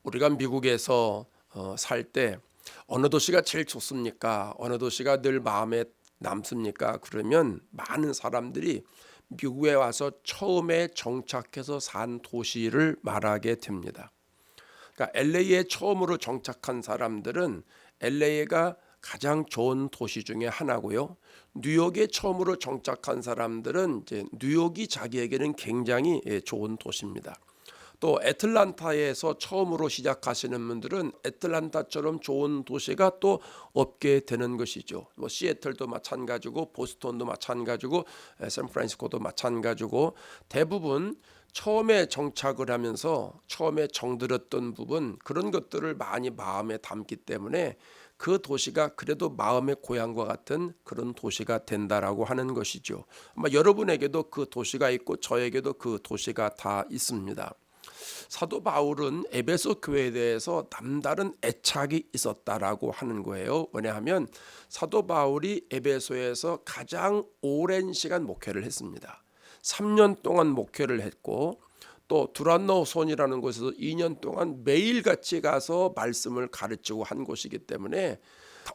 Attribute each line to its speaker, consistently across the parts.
Speaker 1: 우리가 미국에서 살 때 어느 도시가 제일 좋습니까? 어느 도시가 늘 마음에 남습니까? 그러면 많은 사람들이 미국에 와서 처음에 정착해서 산 도시를 말하게 됩니다. 그러니까 LA에 처음으로 정착한 사람들은 LA가 가장 좋은 도시 중에 하나고요. 뉴욕에 처음으로 정착한 사람들은 이제 뉴욕이 자기에게는 굉장히 좋은 도시입니다. 또 애틀란타에서 처음으로 시작하시는 분들은 애틀란타처럼 좋은 도시가 또 없게 되는 것이죠. 뭐 시애틀도 마찬가지고 보스턴도 마찬가지고 샌프란시스코도 마찬가지고 대부분 처음에 정착을 하면서 처음에 정들었던 부분 그런 것들을 많이 마음에 담기 때문에 그 도시가 그래도 마음의 고향과 같은 그런 도시가 된다라고 하는 것이죠. 아마 여러분에게도 그 도시가 있고 저에게도 그 도시가 다 있습니다. 사도 바울은 에베소 교회에 대해서 남다른 애착이 있었다라고 하는 거예요. 왜냐하면 사도 바울이 에베소에서 가장 오랜 시간 목회를 했습니다. 3년 동안 목회를 했고 또 두란노손이라는 곳에서 2년 동안 매일같이 가서 말씀을 가르치고 한 곳이기 때문에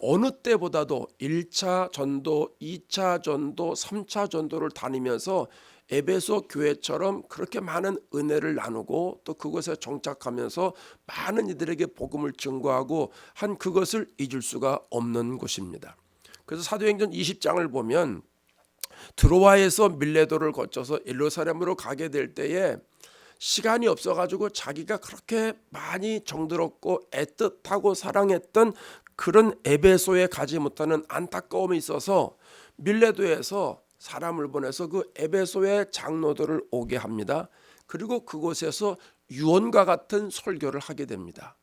Speaker 1: 어느 때보다도 1차 전도, 2차 전도, 3차 전도를 다니면서 에베소 교회처럼 그렇게 많은 은혜를 나누고 또 그곳에 정착하면서 많은 이들에게 복음을 증거하고 한 그것을 잊을 수가 없는 곳입니다. 그래서 사도행전 20장을 보면 드로아에서 밀레도를 거쳐서 예루살렘으로 가게 될 때에 시간이 없어가지고 자기가 그렇게 많이 정들었고 애틋하고 사랑했던 그런 에베소에 가지 못하는 안타까움이 있어서 밀레도에서 사람을 보내서 그 에베소의 장로들을 오게 합니다. 그리고 그곳에서 유언과 같은 설교를 하게 됩니다.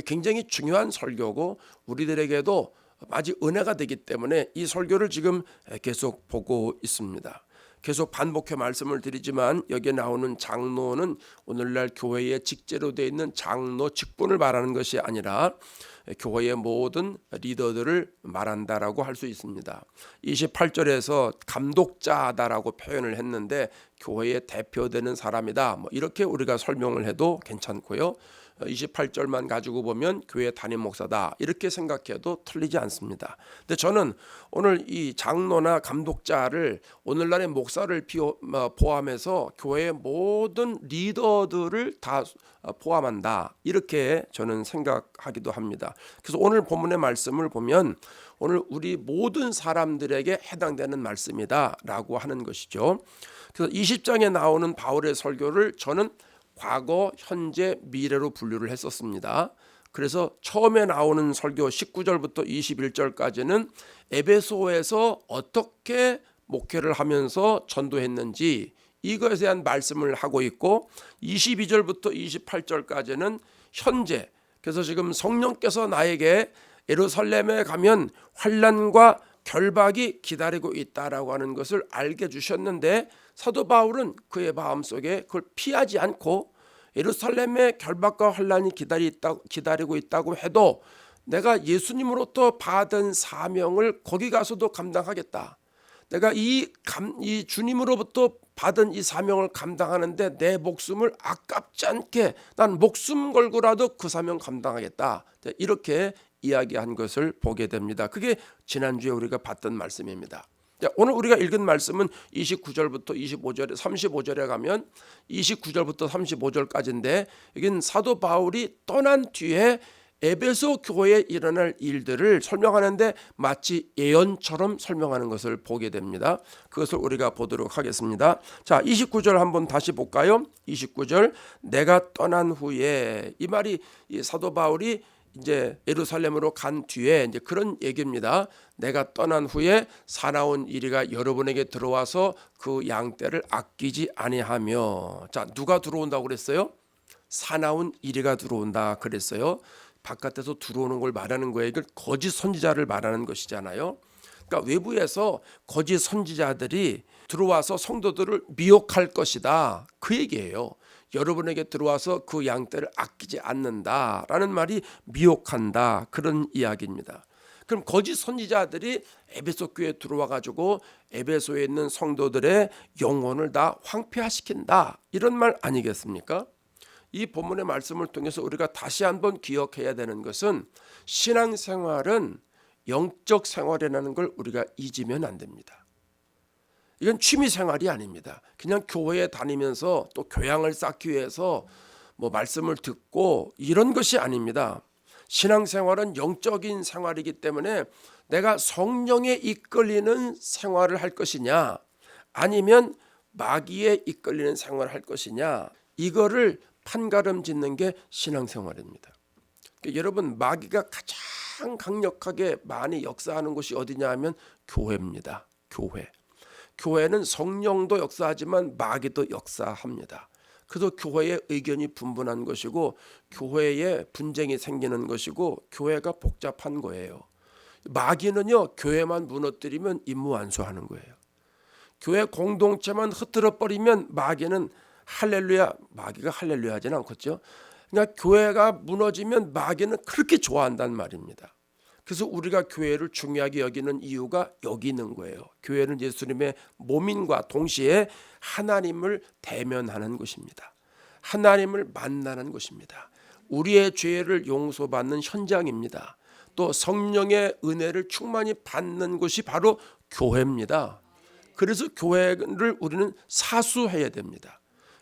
Speaker 1: 굉장히 중요한 설교고 우리들에게도 아주 은혜가 되기 때문에 이 설교를 지금 계속 보고 있습니다. 계속 반복해 말씀을 드리지만 여기에 나오는 장로는 오늘날 교회에 직제로 되어 있는 장로 직분을 말하는 것이 아니라 교회의 모든 리더들을 말한다라고 할 수 있습니다. 28절에서 감독자다라고 표현을 했는데 교회의 대표되는 사람이다. 뭐 이렇게 우리가 설명을 해도 괜찮고요. 28절만 가지고 보면 교회 담임 목사다 이렇게 생각해도 틀리지 않습니다. 근데 저는 오늘 이 장로나 감독자를 오늘날의 목사를 포함해서 교회의 모든 리더들을 다 포함한다 이렇게 저는 생각하기도 합니다. 그래서 오늘 본문의 말씀을 보면 오늘 우리 모든 사람들에게 해당되는 말씀이다라고 하는 것이죠. 그래서 20장에 나오는 바울의 설교를 저는 과거, 현재, 미래로 분류를 했었습니다. 그래서 처음에 나오는 설교 19절부터 21절까지는 에베소에서 어떻게 목회를 하면서 전도했는지 이것에 대한 말씀을 하고 있고 22절부터 28절까지는 현재, 그래서 지금 성령께서 나에게 예루살렘에 가면 환난과 결박이 기다리고 있다라고 하는 것을 알게 해주셨는데 사도 바울은 그의 마음속에 그걸 피하지 않고 예루살렘의 결박과 환난이 기다리고 있다고 해도 내가 예수님으로부터 받은 사명을 거기 가서도 감당하겠다. 내가 이 주님으로부터 받은 이 사명을 감당하는데 내 목숨을 아깝지 않게 난 목숨 걸고라도 그 사명 감당하겠다. 이렇게 이야기한 것을 보게 됩니다. 그게 지난주에 우리가 봤던 말씀입니다. 오늘 우리가 읽은 말씀은 29절부터 35절에 가면 29절부터 35절까지인데 여기는 사도 바울이 떠난 뒤에 에베소 교회에 일어날 일들을 설명하는데 마치 예언처럼 설명하는 것을 보게 됩니다. 그것을 우리가 보도록 하겠습니다. 자, 29절 한번 다시 볼까요? 29절 내가 떠난 후에 이 말이 이 사도 바울이 이제 예루살렘으로 간 뒤에 이제 그런 얘기입니다. 내가 떠난 후에 사나운 이리가 여러분에게 들어와서 그 양떼를 아끼지 아니하며. 자, 누가 들어온다고 그랬어요? 사나운 이리가 들어온다 그랬어요. 바깥에서 들어오는 걸 말하는 거예요. 이걸 거짓 선지자를 말하는 것이잖아요. 그러니까 외부에서 거짓 선지자들이 들어와서 성도들을 미혹할 것이다. 그 얘기예요. 여러분에게 들어와서 그 양떼를 아끼지 않는다라는 말이 미혹한다 그런 이야기입니다. 그럼 거짓 선지자들이 에베소 교회에 들어와 가지고 에베소에 있는 성도들의 영혼을 다 황폐화시킨다 이런 말 아니겠습니까? 이 본문의 말씀을 통해서 우리가 다시 한번 기억해야 되는 것은 신앙생활은 영적 생활이라는 걸 우리가 잊으면 안 됩니다. 이건 취미생활이 아닙니다. 그냥 교회에 다니면서 또 교양을 쌓기 위해서 뭐 말씀을 듣고 이런 것이 아닙니다. 신앙생활은 영적인 생활이기 때문에 내가 성령에 이끌리는 생활을 할 것이냐 아니면 마귀에 이끌리는 생활을 할 것이냐, 이거를 판가름 짓는 게 신앙생활입니다. 그러니까 여러분, 마귀가 가장 강력하게 많이 역사하는 곳이 어디냐 하면 교회입니다. 교회는 성령도 역사하지만 마귀도 역사합니다. 그래서 교회의 의견이 분분한 것이고 교회에 분쟁이 생기는 것이고 교회가 복잡한 거예요. 마귀는요, 교회만 무너뜨리면 임무완수하는 거예요. 교회 공동체만 흐트러 버리면 마귀는 할렐루야, 마귀가 할렐루야 하지는 않겠죠. 그러니까 교회가 무너지면 마귀는 그렇게 좋아한단 말입니다. 그래서 우리가 교회를 중요하게 여기는 이유가 여기 있는 거예요. 교회는 예수님의 몸인과 동시에 하나님을 대면하는 곳입니다. 하나님을 만나는 곳입니다. 우리의 죄를 용서받는 현장입니다. 또 성령의 은혜를 충만히 받는 곳이 바로 교회입니다. 그래서 교회를 우리는 사수해야 됩니다.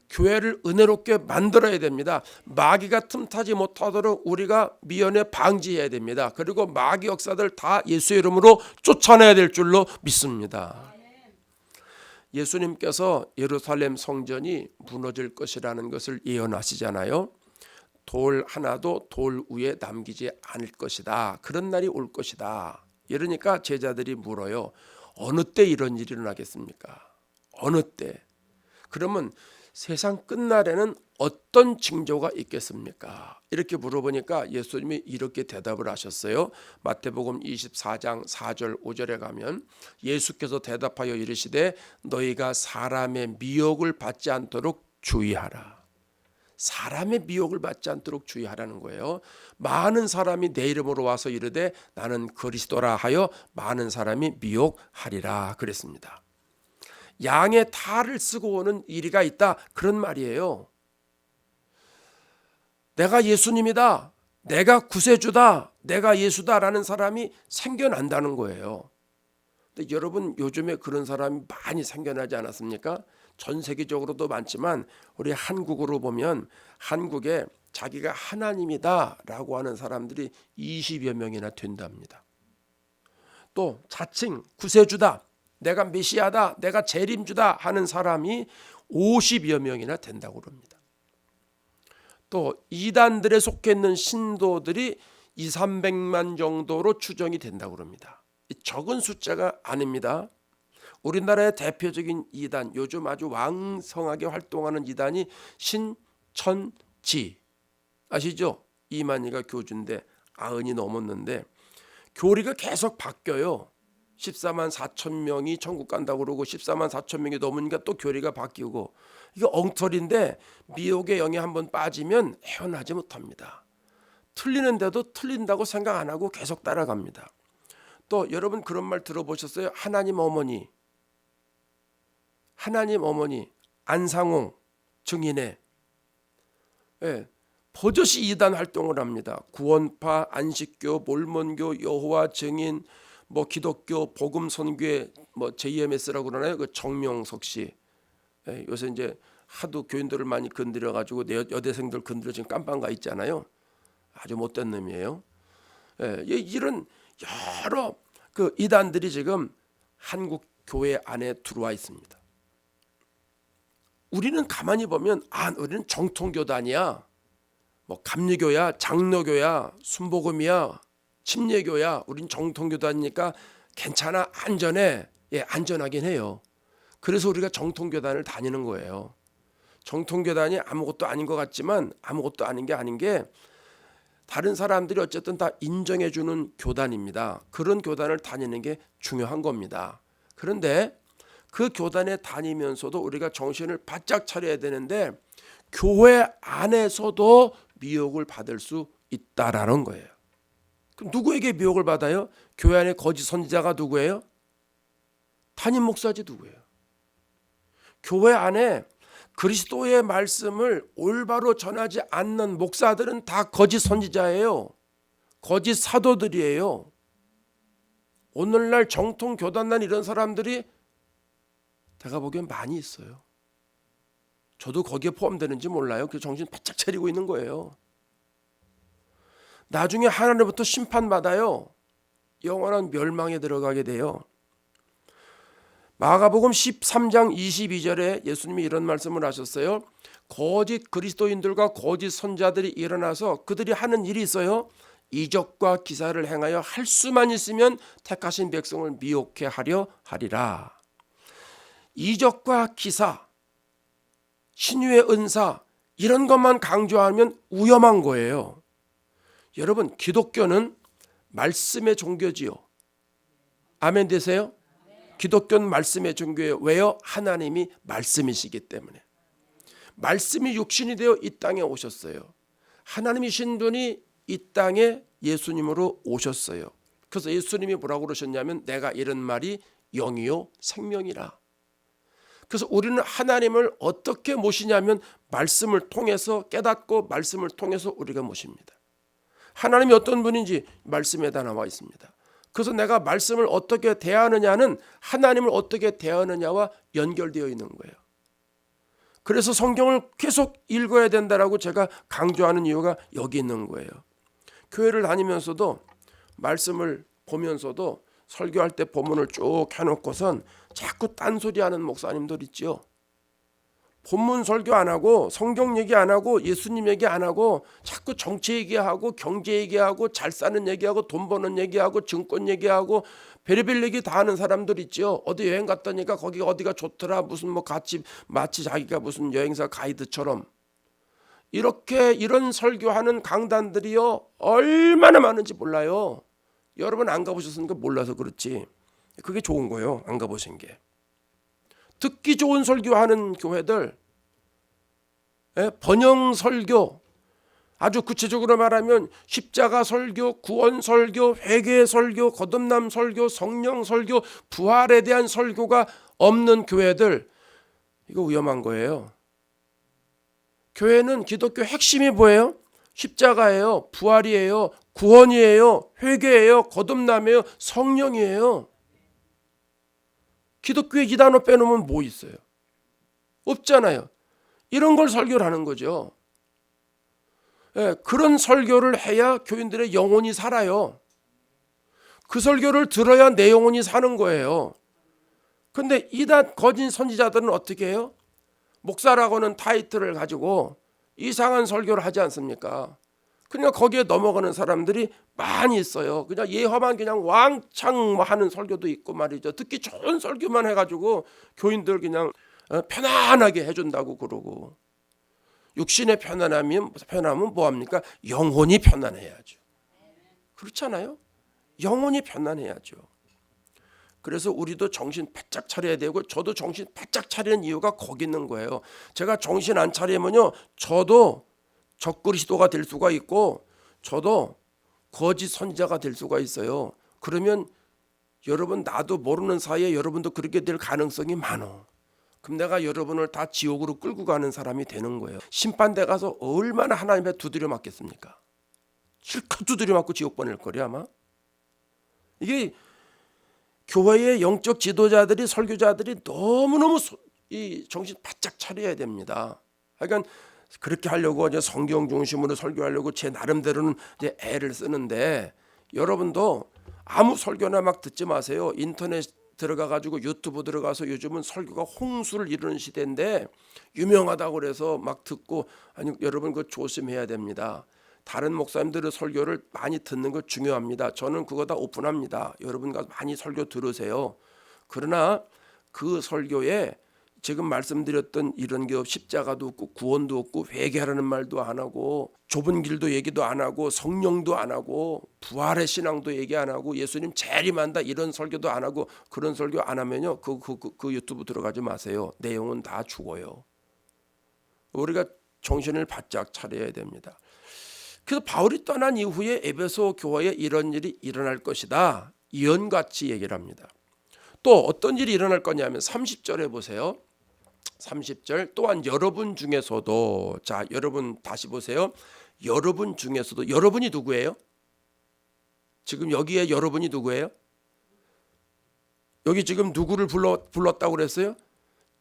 Speaker 1: 교회를 은혜롭게 만들어야 됩니다. 마귀가 틈타지 못하도록 우리가 미연에 방지해야 됩니다. 그리고 마귀 역사들 다 예수의 이름으로 쫓아내야 될 줄로 믿습니다. 예수님께서 예루살렘 성전이 무너질 것이라는 것을 예언하시잖아요. 돌 하나도 돌 위에 남기지 않을 것이다. 그런 날이 올 것이다. 이러니까 제자들이 물어요. 어느 때 이런 일이 일어나겠습니까? 어느 때? 그러면 세상 끝날에는 어떤 징조가 있겠습니까? 이렇게 물어보니까 예수님이 이렇게 대답을 하셨어요. 마태복음 24장 4절 5절에 가면 예수께서 대답하여 이르시되 너희가 사람의 미혹을 받지 않도록 주의하라. 사람의 미혹을 받지 않도록 주의하라는 거예요. 많은 사람이 내 이름으로 와서 이르되 나는 그리스도라 하여 많은 사람이 미혹하리라 그랬습니다. 양의 탈을 쓰고 오는 이리가 있다, 그런 말이에요. 내가 예수님이다, 내가 구세주다, 내가 예수다라는 사람이 생겨난다는 거예요. 근데 여러분, 요즘에 그런 사람이 많이 생겨나지 않았습니까? 전 세계적으로도 많지만 우리 한국으로 보면 한국에 자기가 하나님이다라고 하는 사람들이 20여 명이나 된답니다. 또 자칭 구세주다, 내가 메시아다, 내가 재림주다 하는 사람이 50여 명이나 된다고 합니다. 또 이단들에 속해 있는 신도들이 200~300만 정도로 추정이 된다고 합니다. 적은 숫자가 아닙니다. 우리나라의 대표적인 이단, 요즘 아주 왕성하게 활동하는 이단이 신천지 아시죠? 이만희가 교주인데 90이 넘었는데 교리가 계속 바뀌어요. 14만 4천 명이 천국 간다고 그러고 14만 4천 명이 넘으니까 또 교리가 바뀌고, 이거 엉터리인데 미혹의 영에 한번 빠지면 헤어나지 못합니다. 틀리는데도 틀린다고 생각 안 하고 계속 따라갑니다. 또 여러분 그런 말 들어보셨어요? 하나님 어머니 안상홍 증인의 버젓이 이단 활동을 합니다. 구원파, 안식교, 몰몬교, 여호와 증인, 뭐 기독교 복음 선교회, 뭐 JMS라고 그러나요? 그 정명석 씨. 요새 이제 하도 교인들을 많이 건드려 가지고 여대생들 건드려 지금 깜빵 가 있잖아요. 아주 못된 놈이에요. 이런 여러 그 이단들이 지금 한국 교회 안에 들어와 있습니다. 우리는 가만히 보면 우리는 정통교단이야, 뭐 감리교야, 장로교야, 순복음이야, 침례교야, 우린 정통교단이니까 괜찮아, 안전해. 안전하긴 해요. 그래서 우리가 정통교단을 다니는 거예요. 정통교단이 아무것도 아닌 것 같지만 아무것도 아닌 게 다른 사람들이 어쨌든 다 인정해주는 교단입니다. 그런 교단을 다니는 게 중요한 겁니다. 그런데 그 교단에 다니면서도 우리가 정신을 바짝 차려야 되는데 교회 안에서도 미혹을 받을 수 있다라는 거예요. 그럼 누구에게 미혹을 받아요? 교회 안에 거짓 선지자가 누구예요? 담임 목사지 누구예요? 교회 안에 그리스도의 말씀을 올바로 전하지 않는 목사들은 다 거짓 선지자예요. 거짓 사도들이에요. 오늘날 정통 교단난 이런 사람들이 제가 보기엔 많이 있어요. 저도 거기에 포함되는지 몰라요. 그 정신 바짝 차리고 있는 거예요. 나중에 하나님부터 심판받아요. 영원한 멸망에 들어가게 돼요. 마가복음 13장 22절에 예수님이 이런 말씀을 하셨어요. 거짓 그리스도인들과 거짓 선자들이 일어나서 그들이 하는 일이 있어요. 이적과 기사를 행하여 할 수만 있으면 택하신 백성을 미혹해 하려 하리라. 이적과 기사, 신유의 은사 이런 것만 강조하면 위험한 거예요. 여러분, 기독교는 말씀의 종교지요. 아멘 되세요? 기독교는 말씀의 종교예요. 왜요? 하나님이 말씀이시기 때문에. 말씀이 육신이 되어 이 땅에 오셨어요. 하나님이신 분이 이 땅에 예수님으로 오셨어요. 그래서 예수님이 뭐라고 그러셨냐면 내가 이런 말이 영이요 생명이라. 그래서 우리는 하나님을 어떻게 모시냐면 말씀을 통해서 깨닫고 말씀을 통해서 우리가 모십니다. 하나님이 어떤 분인지 말씀에다 나와 있습니다. 그래서 내가 말씀을 어떻게 대하느냐는 하나님을 어떻게 대하느냐와 연결되어 있는 거예요. 그래서 성경을 계속 읽어야 된다라고 제가 강조하는 이유가 여기 있는 거예요. 교회를 다니면서도 말씀을 보면서도 설교할 때 본문을 쭉 해놓고선 자꾸 딴소리하는 목사님들 있죠. 본문 설교 안 하고 성경 얘기 안 하고 예수님 얘기 안 하고 자꾸 정치 얘기하고 경제 얘기하고 잘 사는 얘기하고 돈 버는 얘기하고 증권 얘기하고 별의별 얘기 다 하는 사람들 있죠. 어디 여행 갔다니까 거기 어디가 좋더라 무슨 뭐 같이 마치 자기가 무슨 여행사 가이드처럼 이렇게 이런 설교하는 강단들이요 얼마나 많은지 몰라요. 여러분 안 가보셨으니까 몰라서 그렇지 그게 좋은 거예요. 안 가보신 게. 듣기 좋은 설교하는 교회들, 번영 설교, 아주 구체적으로 말하면 십자가 설교, 구원 설교, 회개 설교, 거듭남 설교, 성령 설교, 부활에 대한 설교가 없는 교회들, 이거 위험한 거예요. 교회는 기독교 핵심이 뭐예요? 십자가예요, 부활이에요, 구원이에요, 회개예요, 거듭남이에요, 성령이에요. 기독교에 이 단어 빼놓으면 뭐 있어요? 없잖아요. 이런 걸 설교를 하는 거죠. 그런 설교를 해야 교인들의 영혼이 살아요. 그 설교를 들어야 내 영혼이 사는 거예요. 근데 이단 거짓 선지자들은 어떻게 해요? 목사라고는 타이틀을 가지고 이상한 설교를 하지 않습니까? 그러니까 거기에 넘어가는 사람들이 많이 있어요. 그냥 예화만 그냥 왕창 하는 설교도 있고 말이죠. 듣기 좋은 설교만 해가지고 교인들 그냥 편안하게 해준다고 그러고 육신의 편안함은 뭐합니까? 영혼이 편안해야죠. 그렇잖아요. 영혼이 편안해야죠. 그래서 우리도 정신 바짝 차려야 되고 저도 정신 바짝 차리는 이유가 거기 있는 거예요. 제가 정신 안 차리면요 저도 적그리스도가 될 수가 있고 저도 거짓 선지자가 될 수가 있어요. 그러면 여러분 나도 모르는 사이에 여러분도 그렇게 될 가능성이 많어. 그럼 내가 여러분을 다 지옥으로 끌고 가는 사람이 되는 거예요. 심판대 가서 얼마나 하나님에 두드려 맞겠습니까? 실컷 두드려 맞고 지옥 보낼 거리 아마. 이게 교회의 영적 지도자들이 설교자들이 너무너무 이 정신 바짝 차려야 됩니다. 그러니까 그렇게 하려고 이제 성경 중심으로 설교하려고 제 나름대로는 이제 애를 쓰는데 여러분도 아무 설교나 막 듣지 마세요. 인터넷 들어가 가지고 유튜브 들어가서 요즘은 설교가 홍수를 이루는 시대인데 유명하다고 그래서 막 듣고 아니 여러분 그거 조심해야 됩니다. 다른 목사님들의 설교를 많이 듣는 거 중요합니다. 저는 그거 다 오픈합니다. 여러분과 많이 설교 들으세요. 그러나 그 설교에 지금 말씀드렸던 이런 게 십자가도 없고 구원도 없고 회개하라는 말도 안 하고 좁은 길도 얘기도 안 하고 성령도 안 하고 부활의 신앙도 얘기 안 하고 예수님 재림한다 이런 설교도 안 하고 그런 설교 안 하면요 그 유튜브 들어가지 마세요. 내용은 다 죽어요. 우리가 정신을 바짝 차려야 됩니다. 그래서 바울이 떠난 이후에 에베소 교회에 이런 일이 일어날 것이다. 예언같이 얘기를 합니다. 또 어떤 일이 일어날 거냐면 30절에 보세요. 30절 또한 여러분 중에서도 자 여러분 다시 보세요. 여러분 중에서도 여러분이 누구예요? 지금 여기에 여러분이 누구예요? 여기 지금 누구를 불렀다고 그랬어요?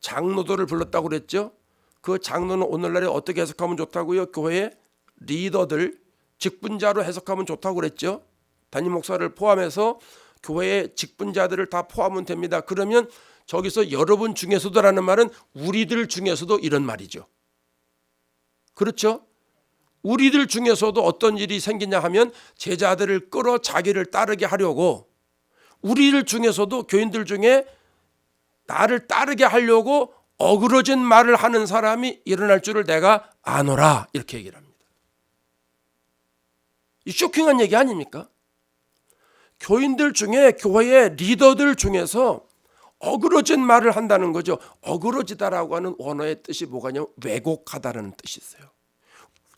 Speaker 1: 장로들을 불렀다고 그랬죠? 그 장로는 오늘날에 어떻게 해석하면 좋다고요? 교회 리더들 직분자로 해석하면 좋다고 그랬죠? 담임 목사를 포함해서 교회의 직분자들을 다 포함하면 됩니다. 그러면 저기서 여러분 중에서도라는 말은 우리들 중에서도 이런 말이죠. 그렇죠? 우리들 중에서도 어떤 일이 생기냐 하면 제자들을 끌어 자기를 따르게 하려고 우리들 중에서도 교인들 중에 나를 따르게 하려고 어그러진 말을 하는 사람이 일어날 줄을 내가 아노라 이렇게 얘기를 합니다. 이 쇼킹한 얘기 아닙니까? 교인들 중에 교회의 리더들 중에서 어그러진 말을 한다는 거죠. 어그러지다라고 하는 원어의 뜻이 뭐가냐면 왜곡하다라는 뜻이 있어요.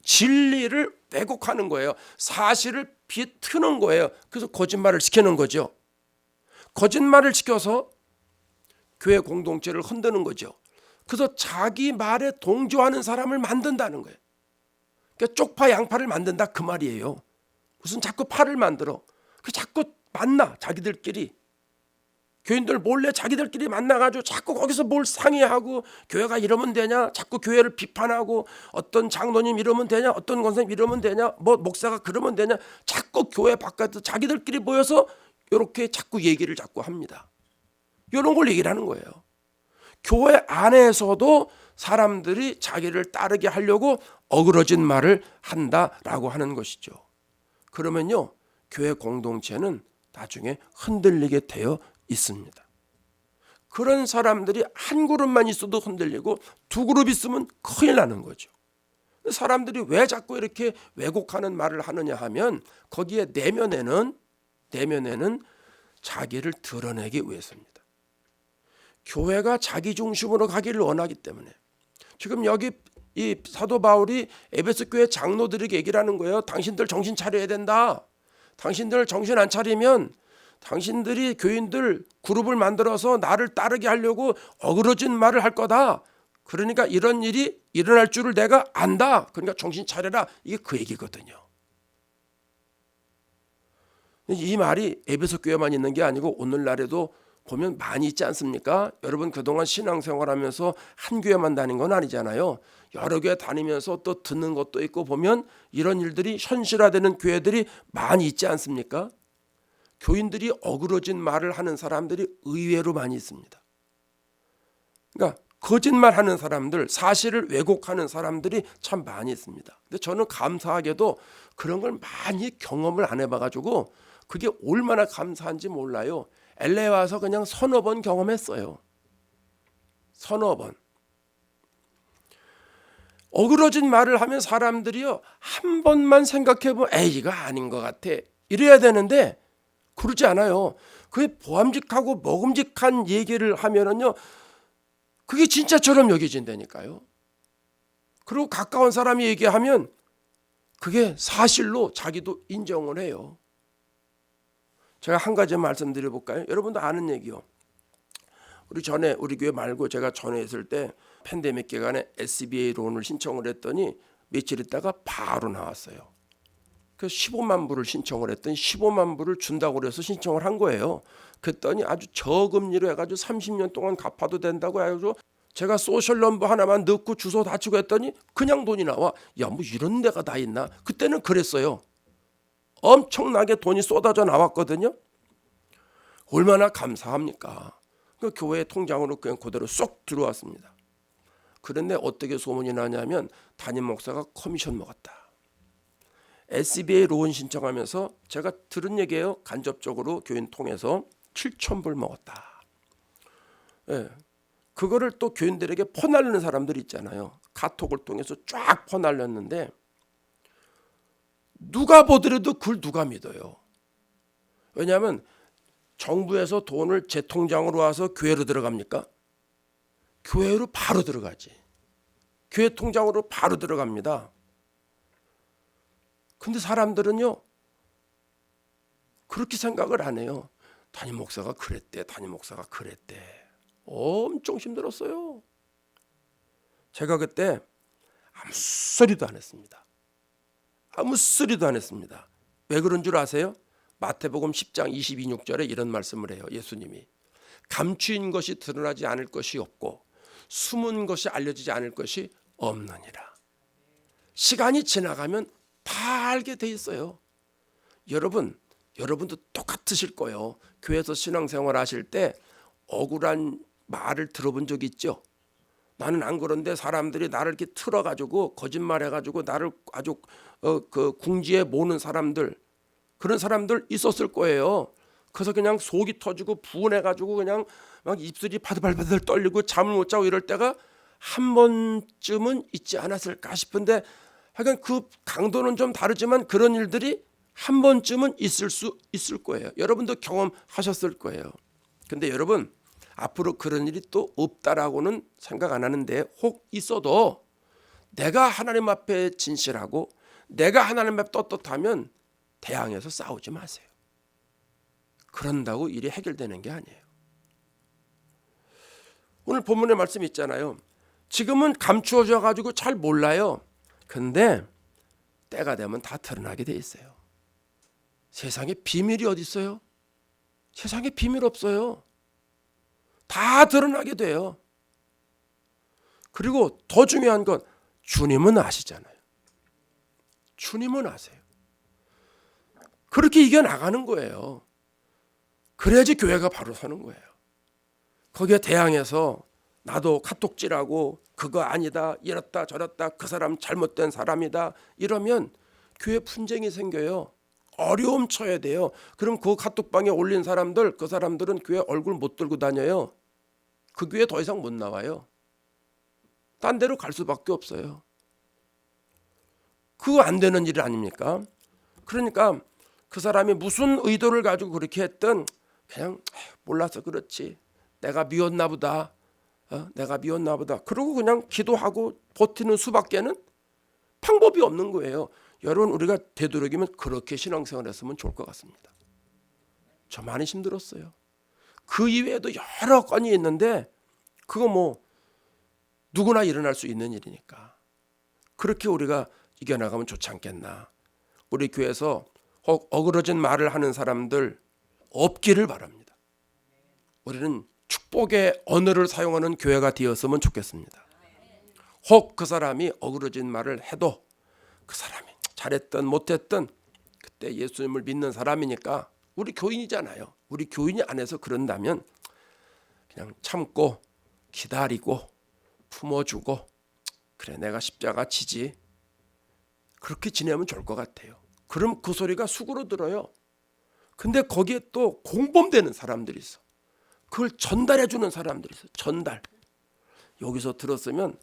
Speaker 1: 진리를 왜곡하는 거예요. 사실을 비트는 거예요. 그래서 거짓말을 시키는 거죠. 거짓말을 시켜서 교회 공동체를 흔드는 거죠. 그래서 자기 말에 동조하는 사람을 만든다는 거예요. 그러니까 쪽파 양파를 만든다 그 말이에요. 무슨 자꾸 파를 만들어. 그 자꾸 만나 자기들끼리. 교인들 몰래 자기들끼리 만나가지고 자꾸 거기서 뭘 상의하고 교회가 이러면 되냐 자꾸 교회를 비판하고 어떤 장로님 이러면 되냐 어떤 권사님 이러면 되냐 뭐 목사가 그러면 되냐 자꾸 교회 바깥에서 자기들끼리 모여서 이렇게 자꾸 얘기를 자꾸 합니다. 이런 걸 얘기를 하는 거예요. 교회 안에서도 사람들이 자기를 따르게 하려고 어그러진 말을 한다라고 하는 것이죠. 그러면요 교회 공동체는 나중에 흔들리게 되어 있습니다. 그런 사람들이 한 그룹만 있어도 흔들리고 두 그룹 있으면 큰일 나는 거죠. 사람들이 왜 자꾸 이렇게 왜곡하는 말을 하느냐 하면 거기에 내면에는 자기를 드러내기 위해서입니다. 교회가 자기 중심으로 가기를 원하기 때문에 지금 여기 이 사도 바울이 에베소 교회 장로들에게 얘기를 하는 거예요. 당신들 정신 차려야 된다. 당신들 정신 안 차리면 당신들이 교인들 그룹을 만들어서 나를 따르게 하려고 어그러진 말을 할 거다. 그러니까 이런 일이 일어날 줄을 내가 안다. 그러니까 정신 차려라. 이게 그 얘기거든요. 이 말이 에베소 교회만 있는 게 아니고 오늘날에도 보면 많이 있지 않습니까? 여러분 그동안 신앙생활하면서 한 교회만 다닌 건 아니잖아요. 여러 교회 다니면서 또 듣는 것도 있고 보면 이런 일들이 현실화되는 교회들이 많이 있지 않습니까? 교인들이 어그러진 말을 하는 사람들이 의외로 많이 있습니다. 그러니까 거짓말하는 사람들, 사실을 왜곡하는 사람들이 참 많이 있습니다. 근데 저는 감사하게도 그런 걸 많이 경험을 안 해봐가지고 그게 얼마나 감사한지 몰라요. LA 와서 그냥 서너 번 경험했어요. 서너 번. 어그러진 말을 하면 사람들이요 한 번만 생각해보면 에이 이거 아닌 것 같아 이래야 되는데 그러지 않아요. 그게 보암직하고 먹음직한 얘기를 하면은요 그게 진짜처럼 여겨진다니까요. 그리고 가까운 사람이 얘기하면 그게 사실로 자기도 인정을 해요. 제가 한 가지 말씀드려볼까요? 여러분도 아는 얘기요. 우리 교회 말고 제가 전에 있을 때 팬데믹 기간에 SBA 론을 신청을 했더니 며칠 있다가 바로 나왔어요. 그래서 15만 불을 신청을 했더니 15만 불을 준다고 그래서 신청을 한 거예요. 그랬더니 아주 저금리로 해가지고 30년 동안 갚아도 된다고 해가지고 제가 소셜 넘버 하나만 넣고 주소 다 치고 했더니 그냥 돈이 나와. 야, 뭐 이런 데가 다 있나? 그때는 그랬어요. 엄청나게 돈이 쏟아져 나왔거든요. 얼마나 감사합니까? 그 교회 통장으로 그냥 그대로 쏙 들어왔습니다. 그런데 어떻게 소문이 나냐면 담임 목사가 커미션 먹었다. SBA 론 신청하면서 제가 들은 얘기예요. 간접적으로 교인 통해서 7,000불 먹었다. 네. 그거를 또 교인들에게 퍼날리는 사람들이 있잖아요. 카톡을 통해서 쫙 퍼날렸는데 누가 보더라도 그걸 누가 믿어요. 왜냐하면 정부에서 돈을 제 통장으로 와서 교회로 들어갑니까? 교회로 바로 들어가지. 교회 통장으로 바로 들어갑니다. 근데 사람들은요 그렇게 생각을 안 해요. 담임 목사가 그랬대. 엄청 힘들었어요. 제가 그때 아무 소리도 안 했습니다. 아무 소리도 안 했습니다. 왜 그런 줄 아세요? 마태복음 10장 22절에 이런 말씀을 해요. 예수님이 감추인 것이 드러나지 않을 것이 없고 숨은 것이 알려지지 않을 것이 없느니라. 시간이 지나가면 다 알게 돼 있어요. 여러분도 똑같으실 거예요. 교회에서 신앙생활 하실 때 억울한 말을 들어본 적 있죠? 나는 안 그런데 사람들이 나를 이렇게 틀어가지고 거짓말해가지고 나를 아주 그 궁지에 모는 사람들, 그런 사람들 있었을 거예요. 그래서 그냥 속이 터지고 분해가지고 그냥 막 입술이 바들바들 떨리고 잠을 못 자고 이럴 때가 한 번쯤은 있지 않았을까 싶은데, 하여간 그 강도는 좀 다르지만 그런 일들이 한 번쯤은 있을 거예요. 여러분도 경험하셨을 거예요. 근데 여러분, 앞으로 그런 일이 또 없다라고는 생각 안 하는데, 혹 있어도 내가 하나님 앞에 진실하고 내가 하나님 앞에 떳떳하면 대항해서 싸우지 마세요. 그런다고 일이 해결되는 게 아니에요. 오늘 본문의 말씀 있잖아요. 지금은 감추어져 가지고 잘 몰라요. 근데 때가 되면 다 드러나게 돼 있어요. 세상에 비밀이 어디 있어요? 세상에 비밀 없어요. 다 드러나게 돼요. 그리고 더 중요한 건 주님은 아시잖아요. 주님은 아세요. 그렇게 이겨나가는 거예요. 그래야지 교회가 바로 서는 거예요. 거기에 대항해서 나도 카톡질하고 그거 아니다, 이렇다 저렇다, 그 사람 잘못된 사람이다 이러면 교회 분쟁이 생겨요. 어려움 쳐야 돼요. 그럼 그 카톡방에 올린 사람들, 그 사람들은 교회 얼굴 못 들고 다녀요. 그 교회 더 이상 못 나와요. 딴 데로 갈 수밖에 없어요. 그거 안 되는 일 아닙니까? 그러니까 그 사람이 무슨 의도를 가지고 그렇게 했든 그냥 몰라서 그렇지, 내가 미웠나 보다, 내가 미웠나 보다, 그러고 그냥 기도하고 버티는 수밖에는 방법이 없는 거예요. 여러분, 우리가 되도록이면 그렇게 신앙생활 했으면 좋을 것 같습니다. 저 많이 힘들었어요. 그 이외에도 여러 건이 있는데 그거 뭐 누구나 일어날 수 있는 일이니까 그렇게 우리가 이겨나가면 좋지 않겠나. 우리 교회에서 어그러진 말을 하는 사람들 없기를 바랍니다. 우리는 축복의 언어를 사용하는 교회가 되었으면 좋겠습니다. 혹 그 사람이 어그러진 말을 해도 그 사람이 잘했든 못했든 그때 예수님을 믿는 사람이니까, 우리 교인이잖아요. 우리 교인이 안에서 그런다면 그냥 참고 기다리고 품어주고, 그래 내가 십자가 지지, 그렇게 지내면 좋을 것 같아요. 그럼 그 소리가 수그러 들어요. 근데 거기에 또 공범되는 사람들이 있어. 그걸 전달해 주는 사람들이 있어. 전달. 여기서 들었으면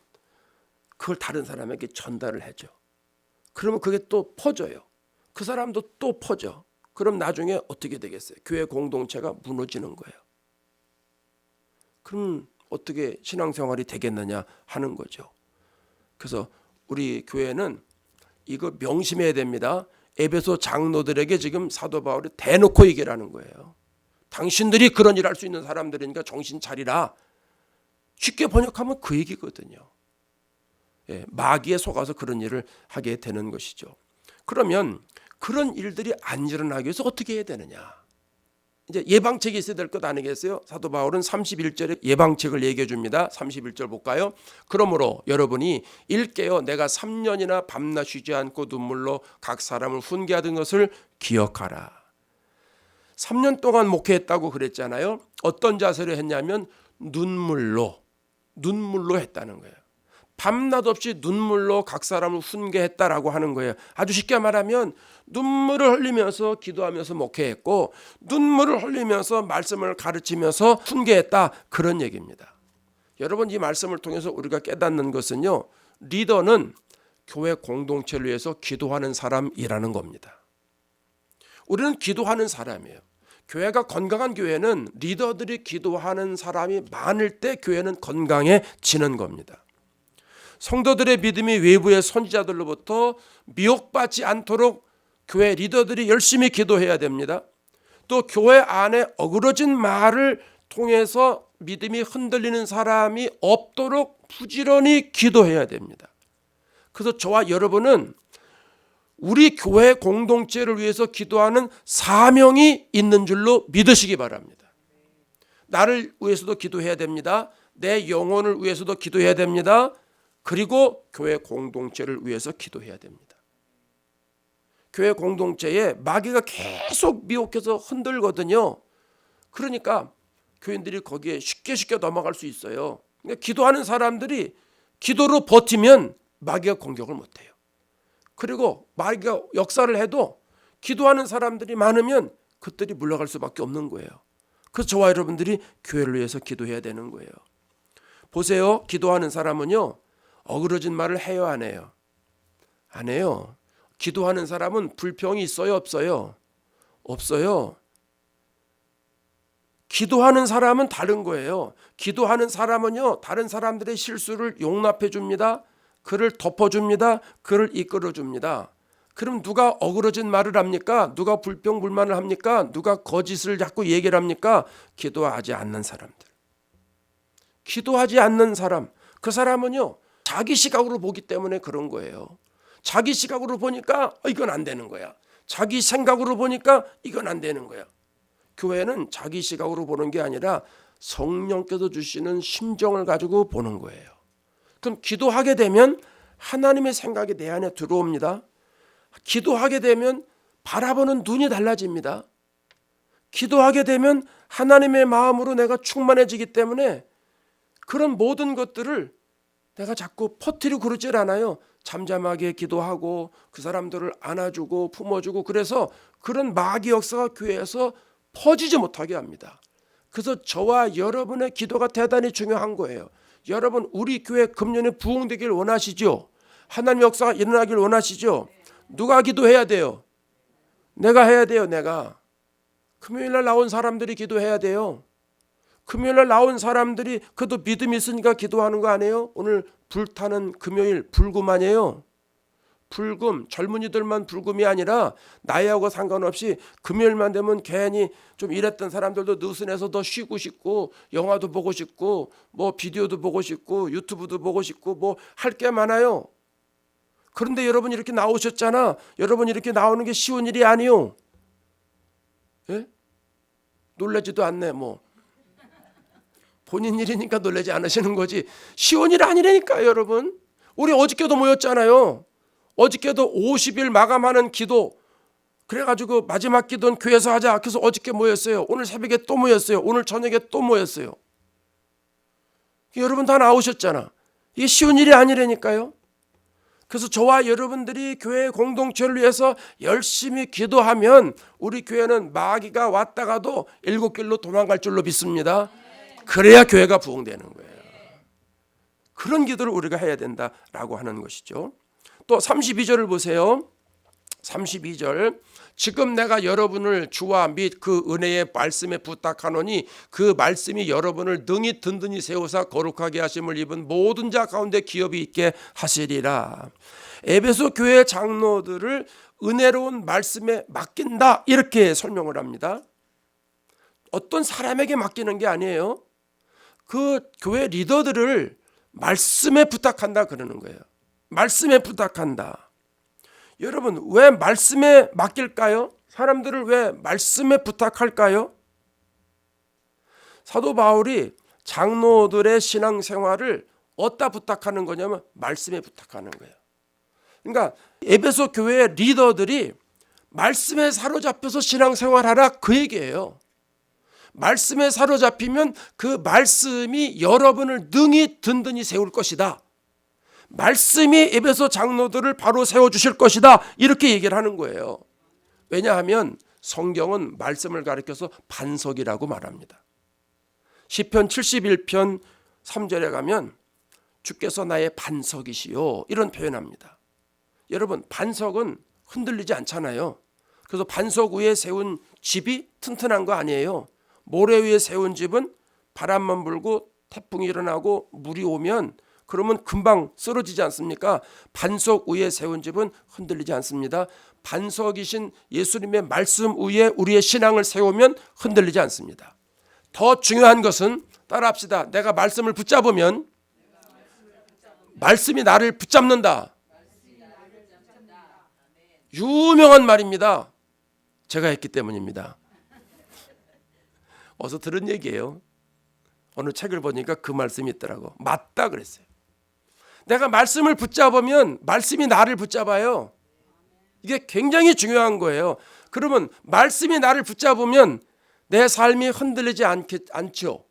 Speaker 1: 그걸 다른 사람에게 전달을 해줘. 그러면 그게 또 퍼져요. 그 사람도 또 퍼져. 그럼 나중에 어떻게 되겠어요? 교회 공동체가 무너지는 거예요. 그럼 어떻게 신앙생활이 되겠느냐 하는 거죠. 그래서 우리 교회는 이거 명심해야 됩니다. 에베소 장로들에게 지금 사도 바울이 대놓고 얘기를 하는 거예요. 당신들이 그런 일 할 수 있는 사람들이니까 정신 차리라. 쉽게 번역하면 그 얘기거든요. 마귀에 속아서 그런 일을 하게 되는 것이죠. 그러면 그런 일들이 안 일어나기 위해서 어떻게 해야 되느냐? 이제 예방책이 있어야 될 것 아니겠어요? 사도 바울은 31절에 예방책을 얘기해 줍니다. 31절 볼까요? 그러므로 여러분이 일깨어 내가 3년이나 밤낮 쉬지 않고 눈물로 각 사람을 훈계하던 것을 기억하라. 3년 동안 목회했다고 그랬잖아요. 어떤 자세로 했냐면 눈물로 했다는 거예요. 밤낮 없이 눈물로 각 사람을 훈계했다라고 하는 거예요. 아주 쉽게 말하면 눈물을 흘리면서 기도하면서 목회했고, 눈물을 흘리면서 말씀을 가르치면서 훈계했다, 그런 얘기입니다. 여러분, 이 말씀을 통해서 우리가 깨닫는 것은요, 리더는 교회 공동체를 위해서 기도하는 사람이라는 겁니다. 우리는 기도하는 사람이에요. 교회가 건강한 교회는 리더들이 기도하는 사람이 많을 때 교회는 건강해지는 겁니다. 성도들의 믿음이 외부의 선지자들로부터 미혹받지 않도록 교회 리더들이 열심히 기도해야 됩니다. 또 교회 안에 어그러진 말을 통해서 믿음이 흔들리는 사람이 없도록 부지런히 기도해야 됩니다. 그래서 저와 여러분은 우리 교회 공동체를 위해서 기도하는 사명이 있는 줄로 믿으시기 바랍니다. 나를 위해서도 기도해야 됩니다. 내 영혼을 위해서도 기도해야 됩니다. 그리고 교회 공동체를 위해서 기도해야 됩니다. 교회 공동체에 마귀가 계속 미혹해서 흔들거든요. 그러니까 교인들이 거기에 쉽게 넘어갈 수 있어요. 그러니까 기도하는 사람들이 기도로 버티면 마귀가 공격을 못해요. 그리고 마귀가 역사를 해도 기도하는 사람들이 많으면 그들이 물러갈 수밖에 없는 거예요. 그래서 저와 여러분들이 교회를 위해서 기도해야 되는 거예요. 보세요. 기도하는 사람은요, 어그러진 말을 해요, 안 해요? 안 해요. 기도하는 사람은 불평이 있어요, 없어요? 없어요. 기도하는 사람은 다른 거예요. 기도하는 사람은요, 다른 사람들의 실수를 용납해 줍니다. 그를 덮어줍니다. 그를 이끌어줍니다. 그럼 누가 어그러진 말을 합니까? 누가 불평불만을 합니까? 누가 거짓을 자꾸 얘기를 합니까? 기도하지 않는 사람들. 기도하지 않는 사람. 그 사람은요, 자기 시각으로 보기 때문에 그런 거예요. 자기 시각으로 보니까 이건 안 되는 거야. 자기 생각으로 보니까 이건 안 되는 거야. 교회는 자기 시각으로 보는 게 아니라 성령께서 주시는 심정을 가지고 보는 거예요. 그럼 기도하게 되면 하나님의 생각이 내 안에 들어옵니다. 기도하게 되면 바라보는 눈이 달라집니다. 기도하게 되면 하나님의 마음으로 내가 충만해지기 때문에 그런 모든 것들을 내가 자꾸 퍼뜨리고 그러질 않아요. 잠잠하게 기도하고 그 사람들을 안아주고 품어주고, 그래서 그런 마귀 역사가 교회에서 퍼지지 못하게 합니다. 그래서 저와 여러분의 기도가 대단히 중요한 거예요. 여러분, 우리 교회 금년에 부흥되길 원하시죠? 하나님 역사가 일어나길 원하시죠? 누가 기도해야 돼요? 내가 해야 돼요. 내가. 금요일날 나온 사람들이 기도해야 돼요. 금요일날 나온 사람들이 그래도 믿음이 있으니까 기도하는 거 아니에요? 오늘 불타는 금요일 불금 아니에요? 불금, 젊은이들만 불금이 아니라 나이하고 상관없이 금요일만 되면 괜히 좀 일했던 사람들도 느슨해서 더 쉬고 싶고, 영화도 보고 싶고, 뭐 비디오도 보고 싶고, 유튜브도 보고 싶고, 뭐 할 게 많아요. 그런데 여러분 이렇게 나오셨잖아. 여러분 이렇게 나오는 게 쉬운 일이 아니요. 예? 놀라지도 않네. 뭐 본인 일이니까 놀라지 않으시는 거지. 쉬운 일 아니라니까요, 여러분. 우리 어저께도 모였잖아요. 어저께도 50일 마감하는 기도, 그래가지고 마지막 기도는 교회에서 하자. 그래서 어저께 모였어요. 오늘 새벽에 또 모였어요. 오늘 저녁에 또 모였어요. 여러분 다 나오셨잖아. 이게 쉬운 일이 아니라니까요. 그래서 저와 여러분들이 교회 공동체를 위해서 열심히 기도하면 우리 교회는 마귀가 왔다가도 일곱 길로 도망갈 줄로 믿습니다. 그래야 교회가 부흥되는 거예요. 그런 기도를 우리가 해야 된다라고 하는 것이죠. 또 32절을 보세요. 32절. 지금 내가 여러분을 주와 및 그 은혜의 말씀에 부탁하노니 그 말씀이 여러분을 능히 든든히 세우사 거룩하게 하심을 입은 모든 자 가운데 기업이 있게 하시리라. 에베소 교회 장로들을 은혜로운 말씀에 맡긴다, 이렇게 설명을 합니다. 어떤 사람에게 맡기는 게 아니에요. 그 교회 리더들을 말씀에 부탁한다 그러는 거예요. 말씀에 부탁한다. 여러분, 왜 말씀에 맡길까요? 사람들을 왜 말씀에 부탁할까요? 사도 바울이 장로들의 신앙생활을 어디다 부탁하는 거냐면 말씀에 부탁하는 거예요. 그러니까 에베소 교회의 리더들이 말씀에 사로잡혀서 신앙생활하라, 그 얘기예요. 말씀에 사로잡히면 그 말씀이 여러분을 능히 든든히 세울 것이다. 말씀이 에베소 장로들을 바로 세워주실 것이다, 이렇게 얘기를 하는 거예요. 왜냐하면 성경은 말씀을 가리켜서 반석이라고 말합니다. 시편 71편 3절에 가면 주께서 나의 반석이시요, 이런 표현합니다. 여러분, 반석은 흔들리지 않잖아요. 그래서 반석 위에 세운 집이 튼튼한 거 아니에요. 모래 위에 세운 집은 바람만 불고 태풍이 일어나고 물이 오면 그러면 금방 쓰러지지 않습니까? 반석 위에 세운 집은 흔들리지 않습니다. 반석이신 예수님의 말씀 위에 우리의 신앙을 세우면 흔들리지 않습니다. 더 중요한 것은, 따라합시다. 내가 말씀을 붙잡으면 말씀이 나를 붙잡는다. 유명한 말입니다. 제가 했기 때문입니다. 어서 들은 얘기예요. 어느 책을 보니까 그 말씀이 있더라고. 맞다 그랬어요. 내가 말씀을 붙잡으면 말씀이 나를 붙잡아요. 이게 굉장히 중요한 거예요. 그러면 말씀이 나를 붙잡으면 내 삶이 흔들리지 않죠.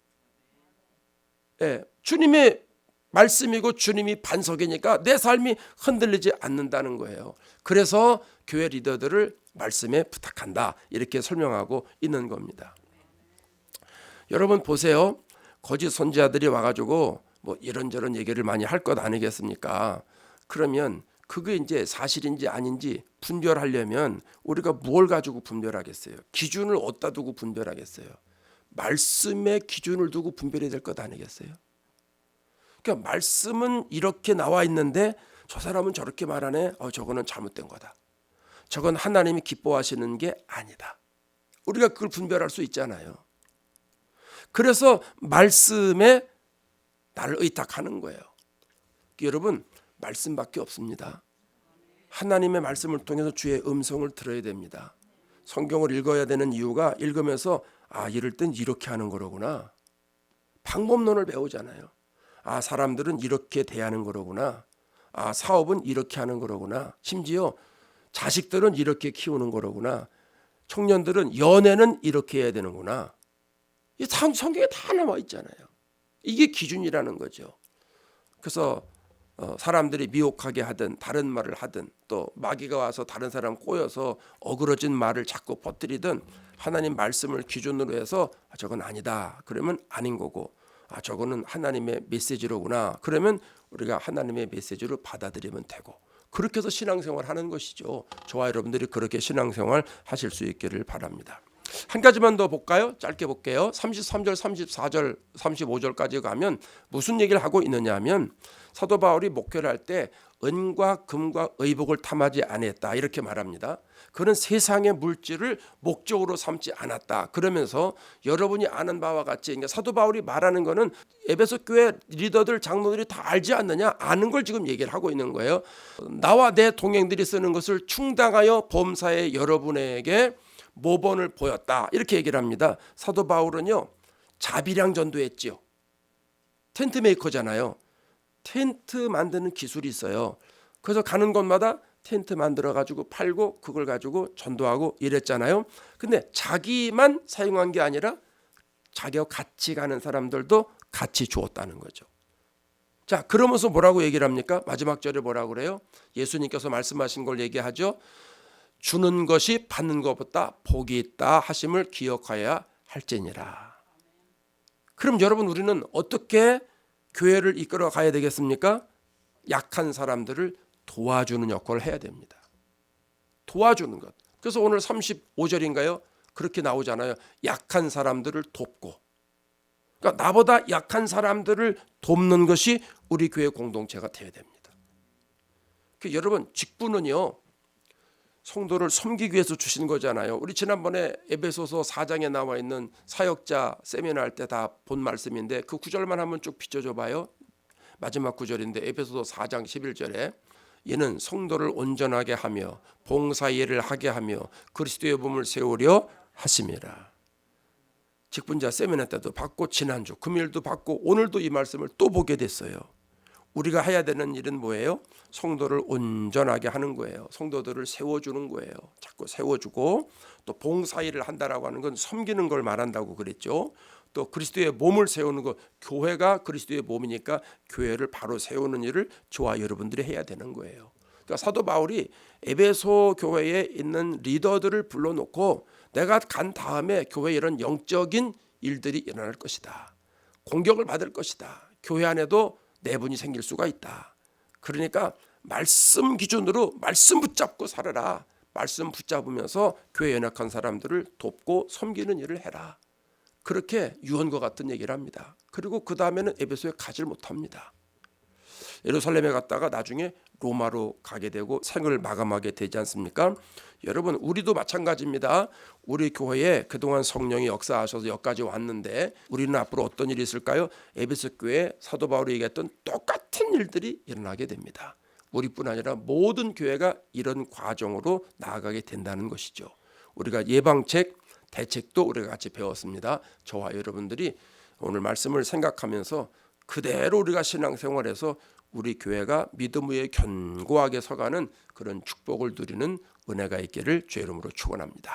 Speaker 1: 예, 주님의 말씀이고 주님이 반석이니까 내 삶이 흔들리지 않는다는 거예요. 그래서 교회 리더들을 말씀에 부탁한다 이렇게 설명하고 있는 겁니다. 여러분 보세요. 거짓 선지자들이 와가지고 뭐 이런저런 얘기를 많이 할 것 아니겠습니까? 그러면 그게 이제 사실인지 아닌지 분별하려면 우리가 뭘 가지고 분별하겠어요? 기준을 어디다 두고 분별하겠어요? 말씀의 기준을 두고 분별해야 될 것 아니겠어요? 그러니까 말씀은 이렇게 나와 있는데 저 사람은 저렇게 말하네. 저거는 잘못된 거다. 저건 하나님이 기뻐하시는 게 아니다. 우리가 그걸 분별할 수 있잖아요. 그래서 말씀에 나를 의탁하는 거예요. 여러분 말씀밖에 없습니다. 하나님의 말씀을 통해서 주의 음성을 들어야 됩니다. 성경을 읽어야 되는 이유가 읽으면서 이럴 땐 이렇게 하는 거로구나. 방법론을 배우잖아요. 사람들은 이렇게 대하는 거로구나. 사업은 이렇게 하는 거로구나. 심지어 자식들은 이렇게 키우는 거로구나. 청년들은 연애는 이렇게 해야 되는구나. 이 성경에 다 나와 있잖아요. 이게 기준이라는 거죠. 그래서 사람들이 미혹하게 하든 다른 말을 하든 또 마귀가 와서 다른 사람 꼬여서 어그러진 말을 자꾸 퍼뜨리든 하나님 말씀을 기준으로 해서 저건 아니다. 그러면 아닌 거고 저거는 하나님의 메시지로구나. 그러면 우리가 하나님의 메시지를 받아들이면 되고 그렇게 해서 신앙생활 하는 것이죠. 저와 여러분들이 그렇게 신앙생활 하실 수 있기를 바랍니다. 한 가지만 더 볼까요? 짧게 볼게요. 33절, 34절, 35절까지 가면 무슨 얘기를 하고 있느냐 하면 사도 바울이 목회를 할 때 은과 금과 의복을 탐하지 않았다 이렇게 말합니다. 그는 세상의 물질을 목적으로 삼지 않았다. 그러면서 여러분이 아는 바와 같이 사도 바울이 말하는 거는 에베소 교회 리더들 장로들이 다 알지 않느냐 아는 걸 지금 얘기를 하고 있는 거예요. 나와 내 동행들이 쓰는 것을 충당하여 범사에 여러분에게 모범을 보였다 이렇게 얘기를 합니다. 사도 바울은요 자비량 전도했지요. 텐트 메이커잖아요. 텐트 만드는 기술이 있어요. 그래서 가는 곳마다 텐트 만들어 가지고 팔고 그걸 가지고 전도하고 이랬잖아요. 근데 자기만 사용한 게 아니라 자기와 같이 가는 사람들도 같이 주었다는 거죠. 자, 그러면서 뭐라고 얘기를 합니까? 마지막 절에 뭐라고 그래요? 예수님께서 말씀하신 걸 얘기하죠. 주는 것이 받는 것보다 복이 있다 하심을 기억하여야 할지니라. 그럼 여러분 우리는 어떻게 교회를 이끌어 가야 되겠습니까? 약한 사람들을 도와주는 역할을 해야 됩니다. 도와주는 것. 그래서 오늘 35절인가요? 그렇게 나오잖아요. 약한 사람들을 돕고. 그러니까 나보다 약한 사람들을 돕는 것이 우리 교회 공동체가 되어야 됩니다. 여러분 직분은요. 성도를 섬기기 위해서 주신 거잖아요. 우리 지난번에 에베소서 4장에 나와 있는 사역자 세미나 할 때 다 본 말씀인데 그 구절만 한번 쭉 비춰줘 봐요. 마지막 구절인데 에베소서 4장 11절에 이는 성도를 온전하게 하며 봉사일을 하게 하며 그리스도의 몸을 세우려 하심이라. 직분자 세미나 때도 받고 지난주 금요일도 받고 오늘도 이 말씀을 또 보게 됐어요. 우리가 해야 되는 일은 뭐예요? 성도를 온전하게 하는 거예요. 성도들을 세워주는 거예요. 자꾸 세워주고 또 봉사일을 한다라고 하는 건 섬기는 걸 말한다고 그랬죠. 또 그리스도의 몸을 세우는 것, 교회가 그리스도의 몸이니까 교회를 바로 세우는 일을 저와 여러분들이 해야 되는 거예요. 그러니까 사도 바울이 에베소 교회에 있는 리더들을 불러놓고 내가 간 다음에 교회에 이런 영적인 일들이 일어날 것이다. 공격을 받을 것이다. 교회 안에도 내분이 생길 수가 있다. 그러니까 말씀 기준으로 말씀 붙잡고 살아라. 말씀 붙잡으면서 교회 연약한 사람들을 돕고 섬기는 일을 해라. 그렇게 유언과 같은 얘기를 합니다. 그리고 그 다음에는 에베소에 가지를 못합니다. 예루살렘에 갔다가 나중에 로마로 가게 되고 생을 마감하게 되지 않습니까? 여러분, 우리도 마찬가지입니다. 우리 교회에 그동안 성령이 역사하셔서 여기까지 왔는데 우리는 앞으로 어떤 일이 있을까요? 에베소 교회에 사도 바울이 얘기했던 똑같은 일들이 일어나게 됩니다. 우리뿐 아니라 모든 교회가 이런 과정으로 나아가게 된다는 것이죠. 우리가 예방책, 대책도 우리가 같이 배웠습니다. 저와 여러분들이 오늘 말씀을 생각하면서 그대로 우리가 신앙생활에서 우리 교회가 믿음 위에 견고하게 서가는 그런 축복을 누리는 은혜가 있기를 주의 이름으로 축원합니다.